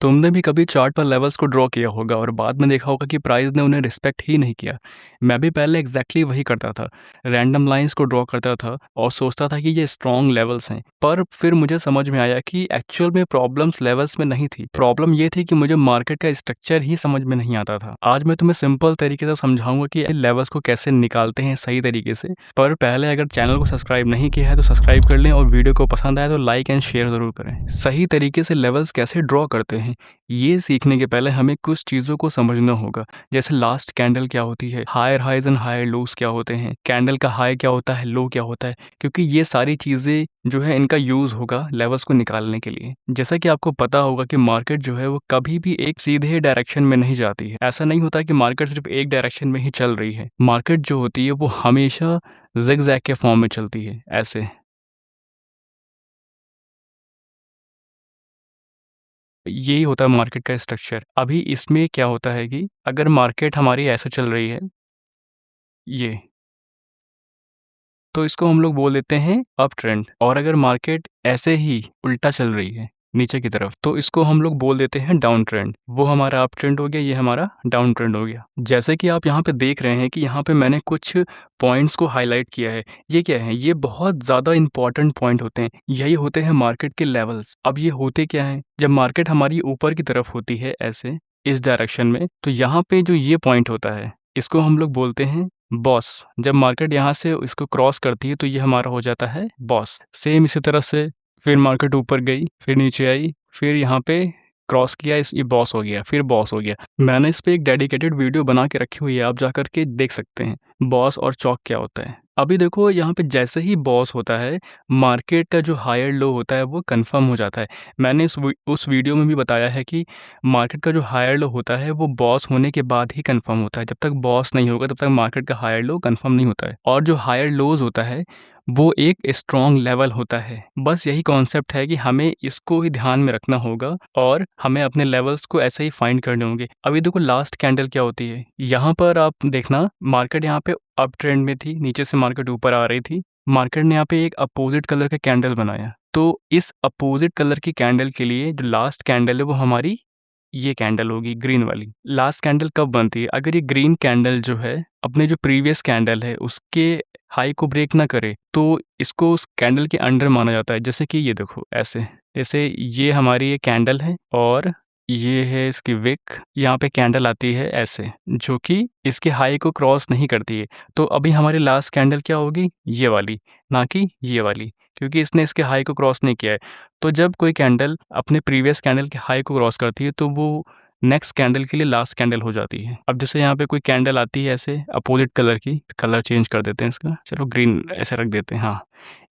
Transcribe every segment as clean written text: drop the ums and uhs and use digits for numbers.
तुमने भी कभी चार्ट पर लेवल्स को ड्रॉ किया होगा और बाद में देखा होगा कि प्राइस ने उन्हें रिस्पेक्ट ही नहीं किया। मैं भी पहले एग्जैक्टली वही करता था। रैंडम लाइंस को ड्रॉ करता था और सोचता था कि ये स्ट्रॉन्ग लेवल्स हैं, पर फिर मुझे समझ में आया कि एक्चुअल में प्रॉब्लम्स लेवल्स में नहीं थी। प्रॉब्लम ये थी कि मुझे मार्केट का स्ट्रक्चर ही समझ में नहीं आता था। आज मैं तुम्हें सिंपल तरीके से समझाऊंगा कि लेवल्स को कैसे निकालते हैं सही तरीके से। पर पहले अगर चैनल को सब्सक्राइब नहीं किया है तो सब्सक्राइब कर लें और वीडियो को पसंद आए तो लाइक एंड शेयर जरूर करें। सही तरीके से लेवल्स कैसे ड्रॉ करते हैं ये सीखने के पहले हमें कुछ चीज़ों को समझना होगा। जैसे लास्ट कैंडल क्या होती है, higher highs and higher lows क्या होते हैं, कैंडल का हाई क्या होता है, लो क्या होता है, क्योंकि ये सारी चीज़ें जो है इनका यूज़ होगा लेवल्स को निकालने के लिए। जैसा कि आपको पता होगा कि मार्केट जो है वो कभी भी एक सीधे डायरेक्शन में नहीं जाती है। ऐसा नहीं होता कि मार्केट सिर्फ एक डायरेक्शन में ही चल रही है। मार्केट जो होती है वो हमेशा ज़िगज़ैग के फॉर्म में चलती है, ऐसे। यही होता है मार्केट का स्ट्रक्चर। अभी इसमें क्या होता है कि अगर मार्केट हमारी ऐसे चल रही है, ये, तो इसको हम लोग बोल देते हैं अप ट्रेंड। और अगर मार्केट ऐसे ही उल्टा चल रही है नीचे की तरफ, तो इसको हम लोग बोल देते हैं डाउन ट्रेंड। वो हमारा अप ट्रेंड हो गया, ये हमारा डाउन ट्रेंड हो गया। जैसे कि आप यहाँ पे देख रहे हैं कि यहाँ पे मैंने कुछ पॉइंट्स को हाईलाइट किया है। ये क्या है? ये बहुत ज़्यादा इंपॉर्टेंट पॉइंट होते हैं। यही होते हैं मार्केट के लेवल्स। अब ये होते क्या हैं? जब मार्केट हमारी ऊपर की तरफ होती है ऐसे, इस डायरेक्शन में, तो यहाँ पे जो ये पॉइंट होता है, इसको हम लोग बोलते हैं बॉस। जब मार्केट यहाँ से इसको क्रॉस करती है तो ये हमारा हो जाता है बॉस। सेम इसी तरह से फिर मार्केट ऊपर गई, फिर नीचे आई, फिर यहाँ पे क्रॉस किया, इस ये बॉस हो गया, फिर बॉस हो गया। मैंने इस पे एक डेडिकेटेड वीडियो बना के रखी हुई है, आप जा के देख सकते हैं बॉस और चौक क्या होता है। अभी देखो यहाँ पे जैसे ही बॉस होता है, मार्केट का जो हायर लो होता है वो कंफर्म हो जाता है। मैंने उस वीडियो में भी बताया है कि मार्केट का जो हायर लो होता है वो बॉस होने के बाद ही कंफर्म होता है। जब तक बॉस नहीं होगा तब तक मार्केट का हायर लो कंफर्म नहीं होता है। और जो हायर लोज होता है वो एक स्ट्रॉन्ग लेवल होता है। बस यही कॉन्सेप्ट है कि हमें इसको ही ध्यान में रखना होगा और हमें अपने लेवल्स को ऐसे ही फाइंड करने होंगे। अभी देखो लास्ट कैंडल क्या होती है, यहाँ पर आप देखना मार्केट यहाँ पे अप ट्रेंड में थी, नीचे से मार्केट ऊपर आ रही थी। मार्केट ने यहाँ पे एक अपोजिट कलर का कैंडल बनाया, तो इस अपोजिट कलर की कैंडल के लिए जो लास्ट कैंडल है वो हमारी ये कैंडल होगी, ग्रीन वाली। लास्ट कैंडल कब बनती है? अगर ये ग्रीन कैंडल जो है अपने जो प्रीवियस कैंडल है उसके हाई को ब्रेक ना करे तो इसको उस कैंडल के अंडर माना जाता है। जैसे कि ये देखो ऐसे, जैसे ये हमारी ये कैंडल है और ये है इसकी विक, यहाँ पे कैंडल आती है ऐसे, जो कि इसके हाई को क्रॉस नहीं करती है। तो अभी हमारी लास्ट कैंडल क्या होगी? ये वाली, ना कि ये वाली, क्योंकि इसने इसके हाई को क्रॉस नहीं किया है। तो जब कोई कैंडल अपने प्रीवियस कैंडल के हाई को क्रॉस करती है तो वो नेक्स्ट कैंडल के लिए लास्ट कैंडल हो जाती है। अब जैसे यहाँ पे कोई कैंडल आती है ऐसे अपोजिट कलर की, कलर चेंज कर देते हैं इसका, चलो ग्रीन ऐसे रख देते हैं। हाँ,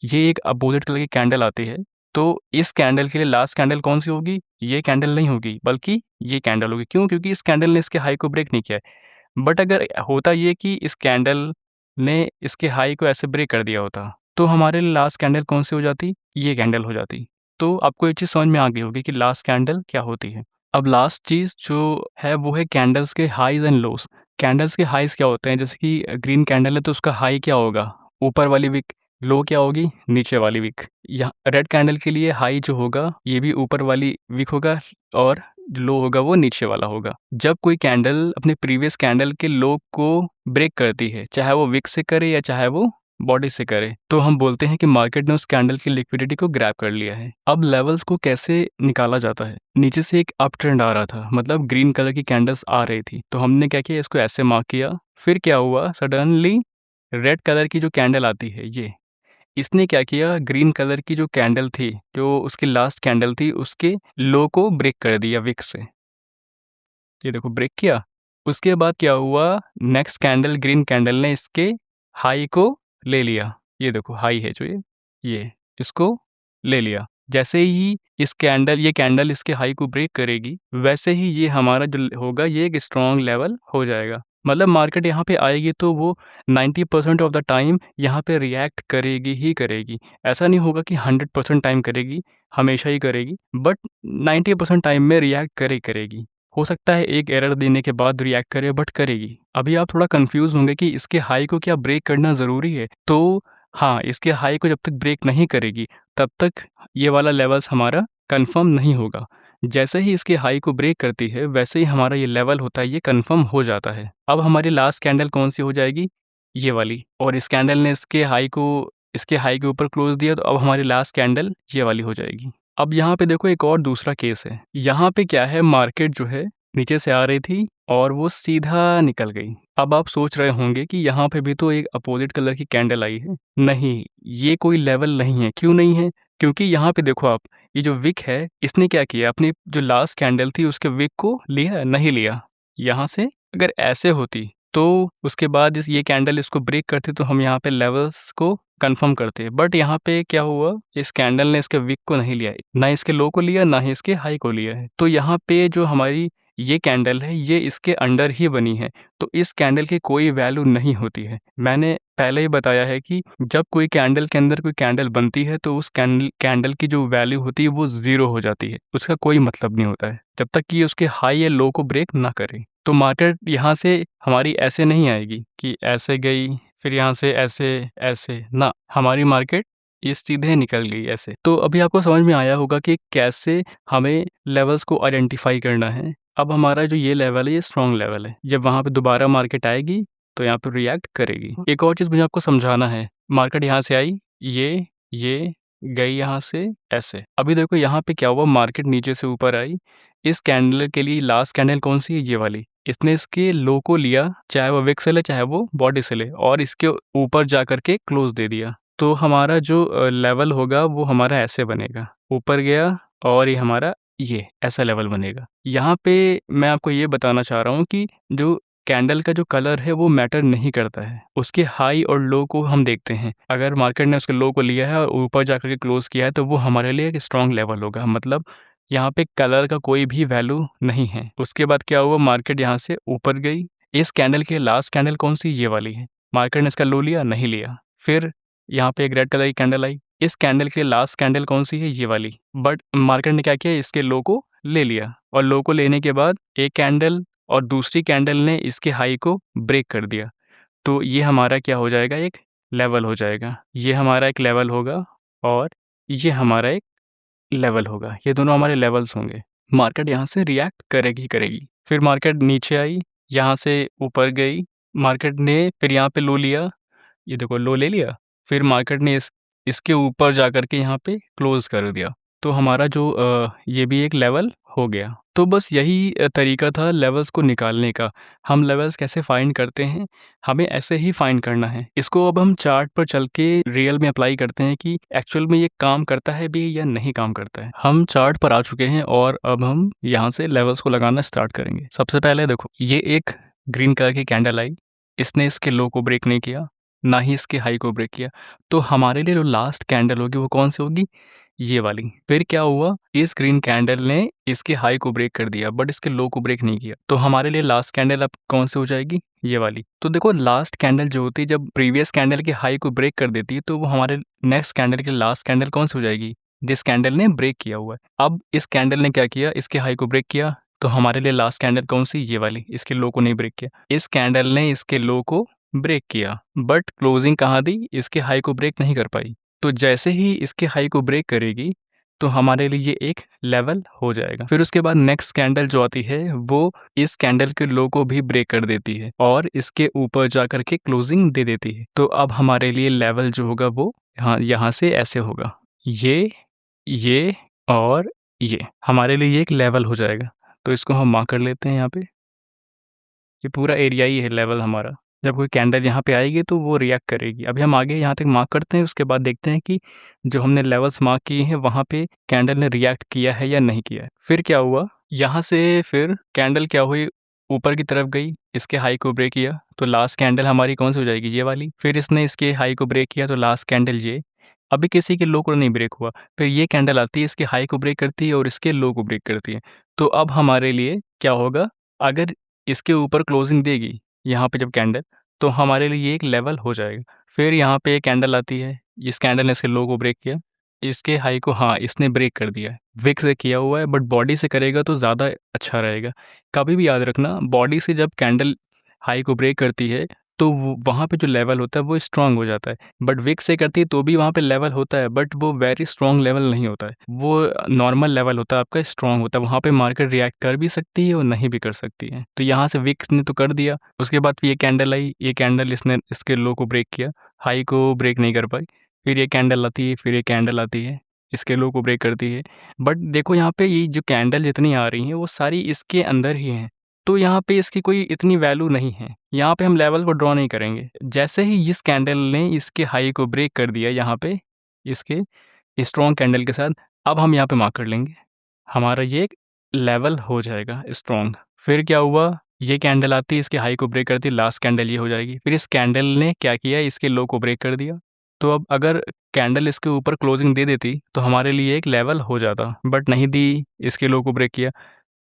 ये एक अपोजिट कलर की कैंडल आती है, तो इस कैंडल के लिए लास्ट कैंडल कौन सी होगी? ये कैंडल नहीं होगी, बल्कि ये कैंडल होगी। क्यों? क्योंकि इस कैंडल ने इसके हाई को ब्रेक नहीं किया है। बट अगर होता ये कि इस कैंडल ने इसके हाई को ऐसे ब्रेक कर दिया होता, तो हमारे लिए लास्ट कैंडल कौन सी हो जाती? ये कैंडल हो जाती। तो आपको ये चीज़ समझ में आ गई होगी कि लास्ट कैंडल क्या होती है। अब लास्ट चीज़ जो है वो है कैंडल्स के हाईज़ एंड लोज़। कैंडल्स के हाईज़ क्या होते हैं? जैसे कि ग्रीन कैंडल है तो उसका हाई क्या होगा? ऊपर वाली विक। लो क्या होगी? नीचे वाली विक। यहाँ रेड कैंडल के लिए हाई जो होगा ये भी ऊपर वाली विक होगा और लो होगा वो नीचे वाला होगा। जब कोई कैंडल अपने प्रीवियस कैंडल के लो को ब्रेक करती है, चाहे वो विक से करे या चाहे वो बॉडी से करे, तो हम बोलते हैं कि मार्केट ने उस कैंडल की लिक्विडिटी को ग्रैब कर लिया है। अब लेवल्स को कैसे निकाला जाता है? नीचे से एक अप ट्रेंड आ रहा था, मतलब ग्रीन कलर की कैंडल्स आ रही थी, तो हमने क्या किया, इसको ऐसे मार्क किया। फिर क्या हुआ, सडनली रेड कलर की जो कैंडल आती है ये, इसने क्या किया, ग्रीन कलर की जो कैंडल थी, जो उसकी लास्ट कैंडल थी, उसके लो को ब्रेक कर दिया विक से। ये देखो ब्रेक किया। उसके बाद क्या हुआ, नेक्स्ट कैंडल ग्रीन कैंडल ने इसके हाई को ले लिया। ये देखो हाई है जो ये इसको ले लिया। जैसे ही ये कैंडल इसके हाई को ब्रेक करेगी, वैसे ही ये हमारा जो होगा ये एक स्ट्रॉन्ग लेवल हो जाएगा। मतलब मार्केट यहाँ पे आएगी तो वो 90% ऑफ द टाइम यहाँ पे रिएक्ट करेगी ही करेगी। ऐसा नहीं होगा कि 100% टाइम करेगी, हमेशा ही करेगी, बट 90% टाइम में रिएक्ट करेगी। हो सकता है एक एरर देने के बाद रिएक्ट करे, बट करेगी। अभी आप थोड़ा कंफ्यूज होंगे कि इसके हाई को क्या ब्रेक करना ज़रूरी है? तो हाँ, इसके हाई को जब तक ब्रेक नहीं करेगी तब तक ये वाला लेवल्स हमारा कंफर्म नहीं होगा। जैसे ही इसके हाई को ब्रेक करती है, वैसे ही हमारा ये लेवल होता है, ये कन्फर्म हो जाता है। अब हमारी लास्ट कैंडल कौन-सी हो जाएगी? ये वाली, और इस कैंडल ने इसके हाई के ऊपर क्लोज़ दिया, तो अब हमारी लास्ट कैंडल ये वाली हो जाएगी। अब यहाँ पे देखो एक और दूसरा केस है। यहाँ पे क्या है, मार्केट जो है नीचे से आ रही थी और वो सीधा निकल गई। अब आप सोच रहे होंगे कि यहाँ पे भी तो एक अपोज़िट कलर की कैंडल आई है। नहीं, ये कोई लेवल नहीं है। क्यों नहीं है? क्योंकि यहाँ पे देखो आप, ये जो विक है, इसने क्या किया, अपनी जो लास्ट कैंडल थी उसके विक को लिया? नहीं लिया। यहाँ से अगर ऐसे होती, तो उसके बाद ये कैंडल इसको ब्रेक करती, तो हम यहाँ पे लेवल्स को कन्फर्म करते। बट यहाँ पे क्या हुआ, इस कैंडल ने इसके विक को नहीं लिया, ना इसके लो को लिया, ना ही इसके हाई को लिया है। तो यहाँ पे जो हमारी ये कैंडल है, ये इसके अंडर ही बनी है, तो इस कैंडल की कोई वैल्यू नहीं होती है। मैंने पहले ही बताया है कि जब कोई कैंडल के अंदर कोई कैंडल बनती है, तो उस कैंडल की जो वैल्यू होती है वो 0 हो जाती है। उसका कोई मतलब नहीं होता है, जब तक कि ये उसके हाई या लो को ब्रेक ना करे। तो मार्केट यहाँ से हमारी ऐसे नहीं आएगी कि ऐसे गई, फिर यहाँ से ऐसे, ना, हमारी मार्केट ये सीधे निकल गई ऐसे। तो अभी आपको समझ में आया होगा कि कैसे हमें लेवल्स को आइडेंटिफ़ाई करना है। अब हमारा जो ये लेवल है, ये स्ट्रॉन्ग लेवल है। जब वहाँ पे दोबारा मार्केट आएगी, तो यहाँ पे रिएक्ट करेगी। एक और चीज़ मुझे आपको समझाना है, मार्केट यहाँ से आई, ये गई यहाँ से ऐसे। अभी देखो यहाँ पे क्या हुआ, मार्केट नीचे से ऊपर आई। इस कैंडल के लिए लास्ट कैंडल कौन-सी है? ये वाली। इसने इसके लो को लिया, चाहे वो विक से ले, चाहे वो बॉडी से ले, और इसके ऊपर जा कर के क्लोज़ दे दिया। तो हमारा जो लेवल होगा वो हमारा ऐसे बनेगा, ऊपर गया और ये हमारा ये ऐसा लेवल बनेगा। यहाँ पे मैं आपको ये बताना चाह रहा हूँ कि जो कैंडल का जो कलर है वो मैटर नहीं करता है, उसके हाई और लो को हम देखते हैं। अगर मार्केट ने उसके लो को लिया है और ऊपर जाकर के क्लोज़ किया है, तो वो हमारे लिए एक स्ट्रॉन्ग लेवल होगा। मतलब यहाँ पे कलर का कोई भी वैल्यू नहीं है। उसके बाद क्या हुआ, मार्केट यहाँ से ऊपर गई। इस कैंडल के लास्ट कैंडल कौन-सी? ये वाली है। मार्केट ने इसका लो लिया? नहीं लिया। फिर यहाँ पे एक रेड कलर की कैंडल आई। इस कैंडल के लास्ट कैंडल कौन-सी है? ये वाली। बट मार्केट ने क्या किया, इसके लो को ले लिया, और लो को लेने के बाद एक कैंडल और दूसरी कैंडल ने इसके हाई को ब्रेक कर दिया। तो ये हमारा क्या हो जाएगा, एक लेवल हो जाएगा। ये हमारा एक लेवल होगा और ये हमारा एक लेवल होगा। ये दोनों हमारे लेवल्स होंगे। मार्केट यहाँ से रिएक्ट करेगी ही करेगी। फिर मार्केट नीचे आई, यहाँ से ऊपर गई, मार्केट ने फिर यहाँ पे लो लिया, ये देखो लो ले लिया। फिर मार्केट ने इसके ऊपर जाकर के यहाँ पे क्लोज़ कर दिया। तो हमारा जो ये भी एक लेवल हो गया। तो बस यही तरीका था लेवल्स को निकालने का। हम लेवल्स कैसे फाइंड करते हैं? हमें ऐसे ही फाइंड करना है। इसको अब हम चार्ट पर चल के रियल में अप्लाई करते हैं कि एक्चुअल में ये काम करता है भी या नहीं काम करता है। हम चार्ट पर आ चुके हैं और अब हम यहाँ से लेवल्स को लगाना स्टार्ट करेंगे। सबसे पहले देखो, ये एक ग्रीन कलर की कैंडल आई, इसने इसके लो को ब्रेक नहीं किया, ना ही इसके हाई को ब्रेक किया। तो हमारे लिए जो लास्ट कैंडल होगी वो कौन-सी होगी? ये वाली। फिर क्या हुआ, इस ग्रीन कैंडल ने इसके हाई को ब्रेक कर दिया, बट इसके लो को ब्रेक नहीं किया। तो हमारे लिए लास्ट कैंडल अब कौन-सी हो जाएगी? ये वाली। तो देखो, लास्ट कैंडल जो होती है, जब प्रीवियस कैंडल के हाई को ब्रेक कर देती है, तो वो हमारे नेक्स्ट कैंडल की लास्ट कैंडल कौन-सी हो जाएगी? जिस कैंडल ने ब्रेक किया हुआ है। अब इस कैंडल ने क्या किया, इसके हाई को ब्रेक किया, तो हमारे लिए लास्ट कैंडल कौन-सी? ये वाली। इसके लो को नहीं ब्रेक किया। इस कैंडल ने इसके लो को ब्रेक किया, बट क्लोजिंग कहाँ दी? इसके हाई को ब्रेक नहीं कर पाई। तो जैसे ही इसके हाई को ब्रेक करेगी, तो हमारे लिए ये एक लेवल हो जाएगा। फिर उसके बाद नेक्स्ट कैंडल जो आती है, वो इस कैंडल के लो को भी ब्रेक कर देती है और इसके ऊपर जाकर के क्लोजिंग दे देती है। तो अब हमारे लिए लेवल जो होगा वो यहाँ से ऐसे होगा। ये और ये हमारे लिए ये एक लेवल हो जाएगा। तो इसको हम मार्क कर लेते हैं यहाँ पे। ये पूरा एरिया ही है लेवल हमारा। जब कोई कैंडल यहाँ पे आएगी तो वो रिएक्ट करेगी। अभी हम आगे यहाँ तक मार्क करते हैं, उसके बाद देखते हैं कि जो हमने लेवल्स मार्क किए हैं वहाँ पे कैंडल ने रिएक्ट किया है या नहीं किया है। फिर क्या हुआ, यहाँ से फिर कैंडल क्या हुई, ऊपर की तरफ गई, इसके हाई को ब्रेक किया, तो लास्ट कैंडल हमारी कौन सी हो जाएगी? ये वाली। फिर इसने इसके हाई को ब्रेक किया, तो लास्ट कैंडल ये। अभी किसी के लो को नहीं ब्रेक हुआ, फिर ये कैंडल आती है, इसके हाई को ब्रेक करती है और इसके लो को ब्रेक करती है। तो अब हमारे लिए क्या होगा, अगर इसके ऊपर क्लोजिंग देगी यहाँ पे जब कैंडल, तो हमारे लिए ये एक लेवल हो जाएगा। फिर यहाँ पे एक कैंडल आती है, इस कैंडल ने इसके लो को ब्रेक किया, इसके हाई को इसने ब्रेक कर दिया है। विक से किया हुआ है, बट बॉडी से करेगा तो ज़्यादा अच्छा रहेगा। कभी भी याद रखना, बॉडी से जब कैंडल हाई को ब्रेक करती है तो वो वहाँ पे जो लेवल होता है वो स्ट्रॉन्ग हो जाता है। बट विक्स से करती है तो भी वहाँ पे लेवल होता है, बट वो वेरी स्ट्रॉन्ग लेवल नहीं होता है। वो नॉर्मल लेवल होता है आपका, स्ट्रॉन्ग होता है। वहाँ पे मार्केट रिएक्ट कर भी सकती है और नहीं भी कर सकती है। तो यहाँ से विक्स ने तो कर दिया, उसके बाद फिर ये कैंडल आई, ये कैंडल इसने इसके लो को ब्रेक किया, हाई को ब्रेक नहीं कर पाई। फिर ये कैंडल आती है, फिर ये कैंडल आती है, इसके लो को ब्रेक करती है। बट देखो यहाँ पे ये जो कैंडल जितनी आ रही हैं वो सारी इसके अंदर ही हैं। तो यहाँ पे इसकी कोई इतनी वैल्यू नहीं है। यहाँ पे हम लेवल को ड्रॉ नहीं करेंगे। जैसे ही इस कैंडल ने इसके हाई को ब्रेक कर दिया यहाँ पे, इसके स्ट्रॉन्ग कैंडल के साथ, अब हम यहाँ पे मार्क कर लेंगे। हमारा ये एक लेवल हो जाएगा स्ट्रॉन्ग। फिर क्या हुआ, ये कैंडल आती है, इसके हाई को ब्रेक करती है, लास्ट कैंडल ये हो जाएगी। फिर इस कैंडल ने क्या किया, इसके लो को ब्रेक कर दिया। तो अब अगर कैंडल इसके ऊपर क्लोजिंग दे देती तो हमारे लिए एक लेवल हो जाता, बट नहीं दी, इसके लो को ब्रेक किया।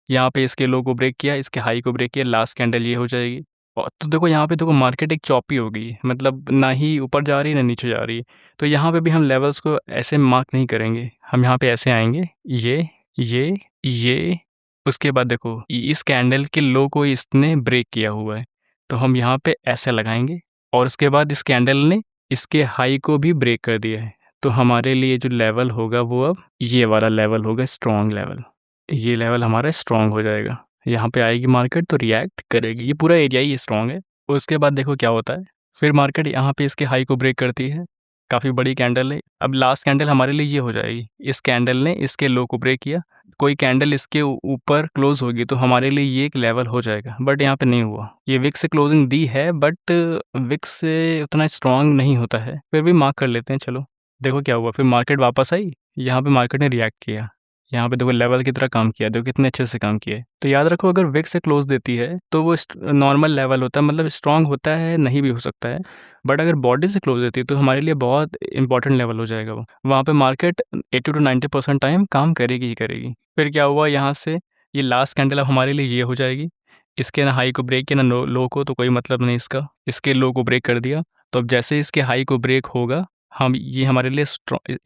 यहाँ पे इसके लो को ब्रेक किया, इसके हाई को ब्रेक किया, लास्ट कैंडल ये हो जाएगी। और तो देखो यहाँ पे देखो मार्केट एक चॉपी हो गई है, मतलब ना ही ऊपर जा रही है ना नीचे जा रही है। तो यहाँ पे भी हम लेवल्स को ऐसे मार्क नहीं करेंगे, हम यहाँ पे ऐसे आएंगे, ये उसके बाद देखो इस कैंडल के लो को इसने ब्रेक किया हुआ है, तो हम यहाँ पे ऐसे लगाएंगे। और उसके बाद इस कैंडल ने इसके हाई को भी ब्रेक कर दिया है। तो हमारे लिए जो लेवल होगा वो अब ये वाला लेवल होगा, स्ट्रॉन्ग लेवल। ये लेवल हमारा स्ट्रॉन्ग हो जाएगा। यहाँ पे आएगी मार्केट तो रिएक्ट करेगी, ये पूरा एरिया ही स्ट्रॉन्ग है। उसके बाद देखो क्या होता है, फिर मार्केट यहाँ पे इसके हाई को ब्रेक करती है, काफ़ी बड़ी कैंडल है। अब लास्ट कैंडल हमारे लिए ये हो जाएगी, इस कैंडल ने इसके लो को ब्रेक किया, कोई कैंडल इसके ऊपर क्लोज होगी तो हमारे लिए ये एक लेवल हो जाएगा। बट यहाँ पे नहीं हुआ, ये विक्स से क्लोजिंग दी है बट विक्स से उतना स्ट्रॉन्ग नहीं होता है। फिर भी मार्क कर लेते हैं, चलो। देखो क्या हुआ, फिर मार्केट वापस आई, यहाँ पे मार्केट ने रिएक्ट किया, यहाँ पे देखो लेवल की तरह काम किया, देखो कितने अच्छे से काम किया है। तो याद रखो, अगर विक्स से क्लोज देती है तो वो नॉर्मल लेवल होता है, मतलब स्ट्रॉन्ग होता है, नहीं भी हो सकता है। बट अगर बॉडी से क्लोज देती है तो हमारे लिए बहुत इंपॉर्टेंट लेवल हो जाएगा वो। वहाँ पे मार्केट 80 to 90% टाइम काम करेगी ही करेगी। फिर क्या हुआ, यहाँ से ये लास्ट कैंडल अब हमारे लिए ये हो जाएगी। इसके ना हाई को ब्रेक किया ना लो को, तो कोई मतलब नहीं इसका। इसके लो को ब्रेक कर दिया, तो अब जैसे इसके हाई को ब्रेक होगा, हम ये हमारे लिए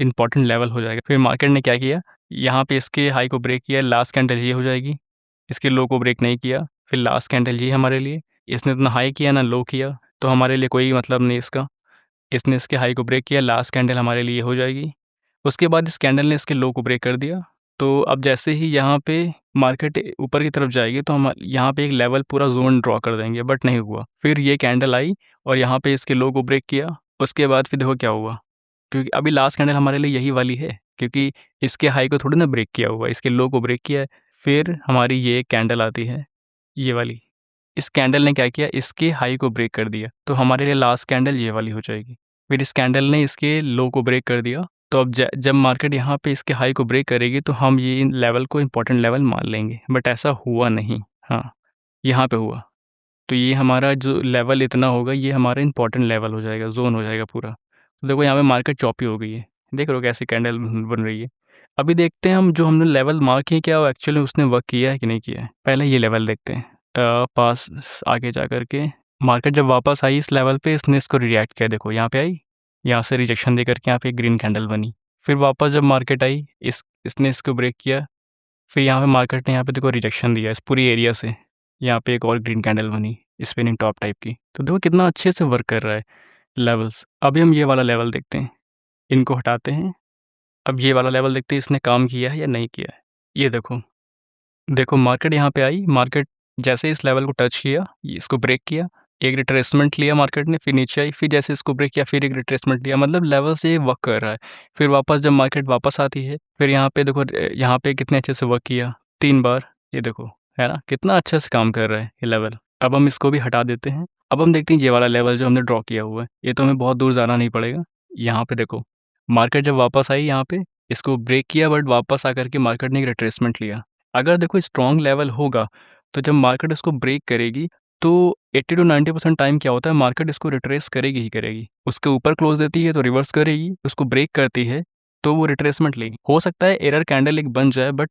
इंपॉर्टेंट लेवल हो जाएगा। फिर मार्केट ने क्या किया, यहाँ पे इसके हाई को ब्रेक किया, लास्ट कैंडल ये हो जाएगी। इसके लो को ब्रेक नहीं किया, फिर लास्ट कैंडल ये हमारे लिए। इसने ना हाई किया ना लो किया, तो हमारे लिए कोई मतलब नहीं इसका। इसने इसके हाई को ब्रेक किया, लास्ट कैंडल हमारे लिए हो जाएगी। उसके बाद इस कैंडल ने इसके लो को ब्रेक कर दिया। तो अब जैसे ही यहाँ पे मार्केट ऊपर की तरफ जाएगी तो हम यहाँ पे एक लेवल पूरा जोन ड्रॉ कर देंगे, बट नहीं हुआ। फिर ये कैंडल आई और यहाँ पे इसके लो को ब्रेक किया। उसके बाद फिर देखो क्या हुआ, क्योंकि अभी लास्ट कैंडल हमारे लिए यही वाली है, क्योंकि इसके हाई को थोड़ी ना ब्रेक किया हुआ है, इसके लो को ब्रेक किया है। फिर हमारी ये कैंडल आती है, ये वाली। इस कैंडल ने क्या किया, इसके हाई को ब्रेक कर दिया, तो हमारे लिए लास्ट कैंडल ये वाली हो जाएगी। फिर इस कैंडल ने इसके लो को ब्रेक कर दिया, तो अब जब मार्केट यहाँ पे इसके हाई को ब्रेक करेगी तो हम ये इन लेवल को इंपॉर्टेंट लेवल मान लेंगे, बट ऐसा हुआ नहीं। हाँ, यहाँ पे हुआ, तो ये हमारा जो लेवल इतना होगा ये हमारा इंपॉर्टेंट लेवल हो जाएगा, जोन हो जाएगा पूरा। तो देखो यहाँ पे मार्केट चॉपी हो गई है, देख रहे हो कैसे कैंडल बन रही है। अभी देखते हैं हम जो हमने लेवल मार्क किया, क्या वो एक्चुअली उसने वर्क किया है कि नहीं किया है। पहले ये लेवल देखते हैं। पास आगे जा कर के मार्केट जब वापस आई इस लेवल पे, इसने इसको रिएक्ट किया, देखो यहाँ पे आई, यहाँ से रिजेक्शन दे करके यहाँ पे ग्रीन कैंडल बनी। फिर वापस जब मार्केट आई, इसने इसको ब्रेक किया। फिर यहाँ पे मार्केट ने यहाँ पे देखो रिजेक्शन दिया इस पूरी एरिया से, यहाँ पे एक और ग्रीन कैंडल बनी स्पिनिंग टॉप टाइप की। तो देखो कितना अच्छे से वर्क कर रहा है लेवल्स। अभी हम ये वाला लेवल देखते हैं, इनको हटाते हैं। अब ये वाला लेवल देखते हैं इसने काम किया है या नहीं किया है। ये देखो, देखो मार्केट यहाँ पे आई, मार्केट जैसे इस लेवल को टच किया, इसको ब्रेक किया, एक रिट्रेसमेंट लिया मार्केट ने, फिर नीचे आई, फिर जैसे इसको ब्रेक किया फिर एक रिट्रेसमेंट लिया, मतलब लेवल से ये वर्क कर रहा है। फिर वापस जब मार्केट वापस आती है, फिर यहाँ पे देखो, यहाँ पे कितने अच्छे से वर्क किया 3 बार, ये देखो है ना, कितना अच्छे से काम कर रहा है ये लेवल। अब हम इसको भी हटा देते हैं। अब हम देखते हैं ये वाला लेवल जो हमने ड्रॉ किया हुआ है, ये तो हमें बहुत दूर जाना नहीं पड़ेगा। यहाँ पे देखो, मार्केट जब वापस आई यहाँ पे, इसको ब्रेक किया, बट वापस आकर के मार्केट ने एक रिट्रेसमेंट लिया। अगर देखो स्ट्रॉन्ग लेवल होगा तो जब मार्केट इसको ब्रेक करेगी तो 80 to 90% टाइम क्या होता है, मार्केट इसको रिट्रेस करेगी ही करेगी। उसके ऊपर क्लोज देती है तो रिवर्स करेगी, उसको ब्रेक करती है तो वो रिट्रेसमेंट लेगी। हो सकता है एरर कैंडल एक बन जाए, बट